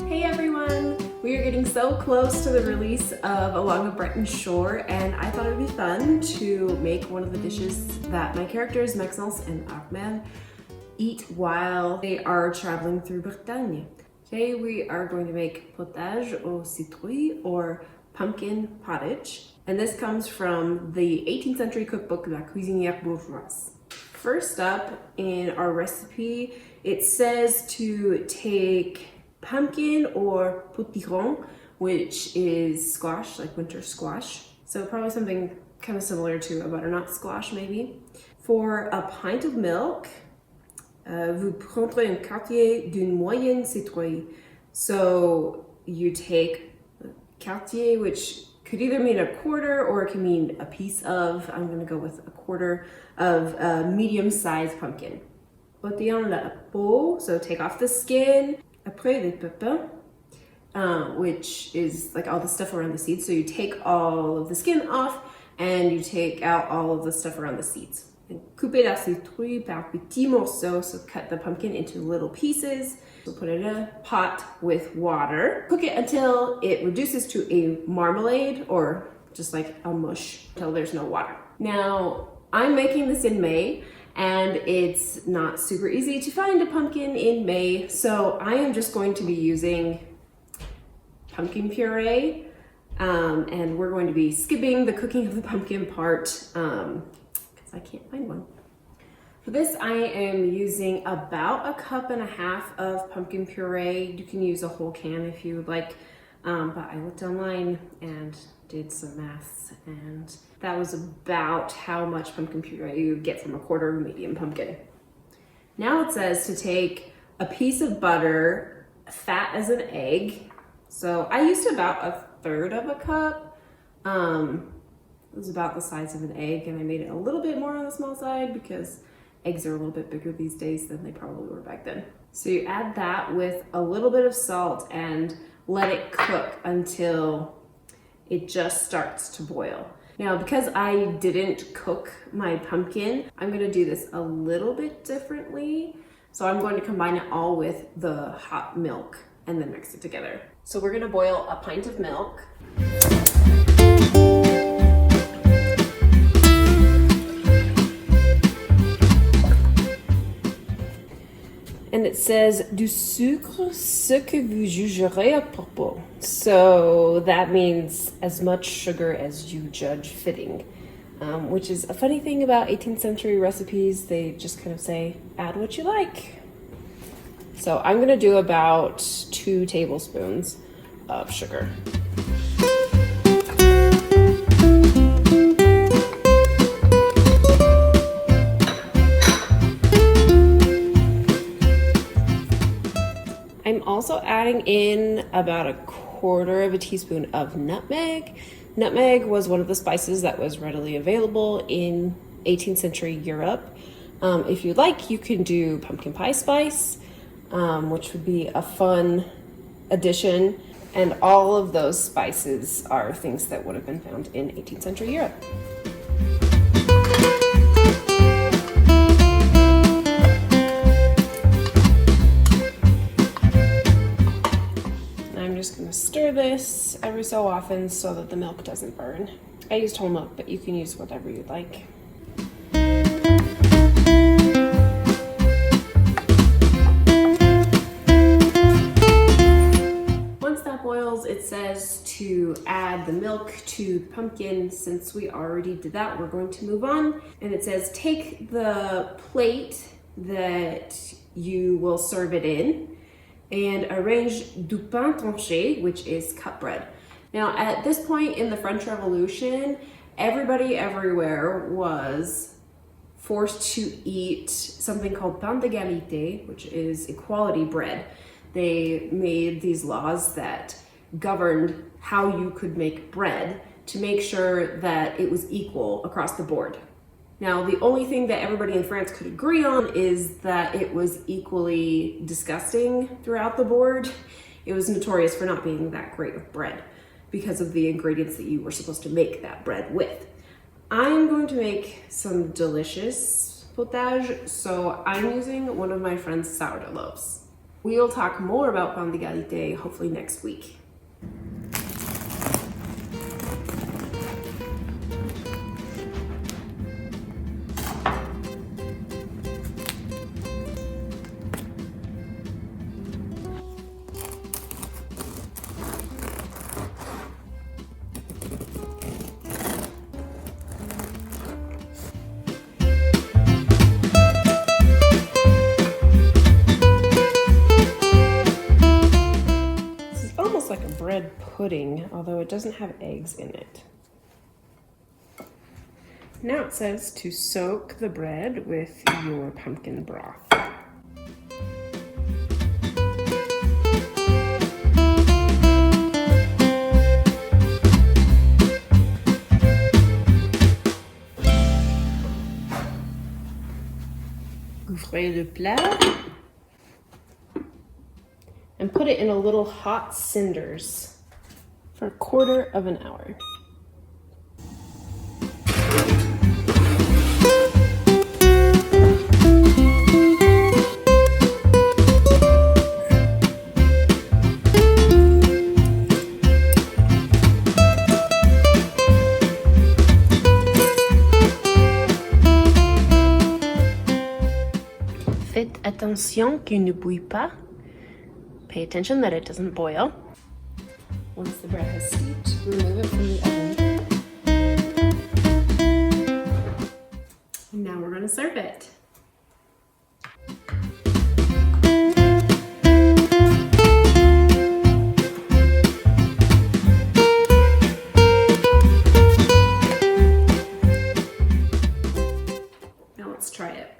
Hey everyone! We are getting so close to the release of Along the Breton Shore, and I thought it would be fun to make one of the dishes that my characters Maxence and Ahmed eat while they are traveling through Bretagne. Today we are going to make potage au citrouille, or pumpkin pottage, and this comes from the 18th century cookbook La Cuisinière Bourgeoise. First up in our recipe, it says to take pumpkin or potiron, which is squash, like winter squash. So probably something kind of similar to a butternut squash maybe. For a pint of milk, vous prendrez un quartier d'une moyenne citrouille. So you take quartier, which could either mean a quarter or it can mean a piece of. I'm gonna go with a quarter of a medium-sized pumpkin. Ôtez la peau, so take off the skin. Après les pépins, which is like all the stuff around the seeds. So you take all of the skin off and you take out all of the stuff around the seeds. And coupez la citrouille par petits morceaux, so cut the pumpkin into little pieces. So put it in a pot with water. Cook it until it reduces to a marmalade or just like a mush until there's no water. Now, I'm making this in May, and it's not super easy to find a pumpkin in May, so I am just going to be using pumpkin puree, and we're going to be skipping the cooking of the pumpkin part because I can't find one. For this, I am using about 1.5 cups of pumpkin puree. You can use a whole can if you would like, but I looked online and did some maths, and that was about how much pumpkin puree you get from a quarter of a medium pumpkin. Now it says to take a piece of butter, fat as an egg. So I used about 1/3 cup. It was about the size of an egg, and I made it a little bit more on the small side because eggs are a little bit bigger these days than they probably were back then. So you add that with a little bit of salt and let it cook until it just starts to boil. Now, because I didn't cook my pumpkin, I'm gonna do this a little bit differently. So I'm going to combine it all with the hot milk and then mix it together. So we're gonna boil a pint of milk. And it says, du sucre, ce que vous jugerez à propos. So that means as much sugar as you judge fitting, which is a funny thing about 18th century recipes. They just kind of say, add what you like. So I'm gonna do about 2 tablespoons of sugar. I'm also adding in about 1/4 teaspoon of nutmeg. Nutmeg was one of the spices that was readily available in 18th century Europe. If you'd like, you can do pumpkin pie spice, which would be a fun addition. And all of those spices are things that would have been found in 18th century Europe. I'm just going to stir this every so often so that the milk doesn't burn. I used whole milk, but you can use whatever you'd like. Once that boils, it says to add the milk to the pumpkin. Since we already did that, we're going to move on. And it says take the plate that you will serve it in and arrange du pain tranché, which is cut bread. Now, at this point in the French Revolution, everybody everywhere was forced to eat something called pain d'égalité, which is equality bread. They made these laws that governed how you could make bread to make sure that it was equal across the board. Now, the only thing that everybody in France could agree on is that it was equally disgusting throughout the board. It was notorious for not being that great of bread because of the ingredients that you were supposed to make that bread with. I'm going to make some delicious potage, so I'm using one of my friend's sourdough loaves. We will talk more about pain d'égalité hopefully next week. Like a bread pudding, although it doesn't have eggs in it. Now it says to soak the bread with your pumpkin broth. Ouvrez le plat. And put it in a little hot cinders for a quarter of an hour. Faites attention qu'il ne bouille pas. Pay attention that it doesn't boil. Once the bread has steeped, remove it from the oven. And now we're going to serve it. Now let's try it.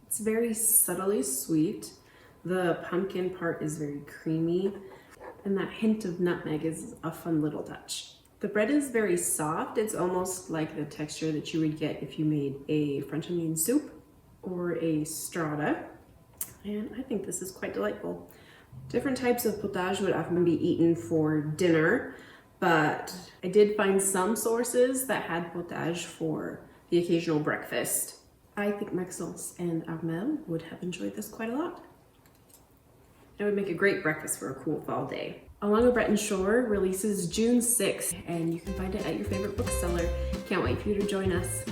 It's very subtly sweet. The pumpkin part is very creamy, and that hint of nutmeg is a fun little touch. The bread is very soft. It's almost like the texture that you would get if you made a French onion soup or a strata, and I think this is quite delightful. Different types of potage would often be eaten for dinner, but I did find some sources that had potage for the occasional breakfast. I think Maxence and Armel would have enjoyed this quite a lot. It would make a great breakfast for a cool fall day. Along a Breton Shore releases June 6th, and you can find it at your favorite bookseller. Can't wait for you to join us.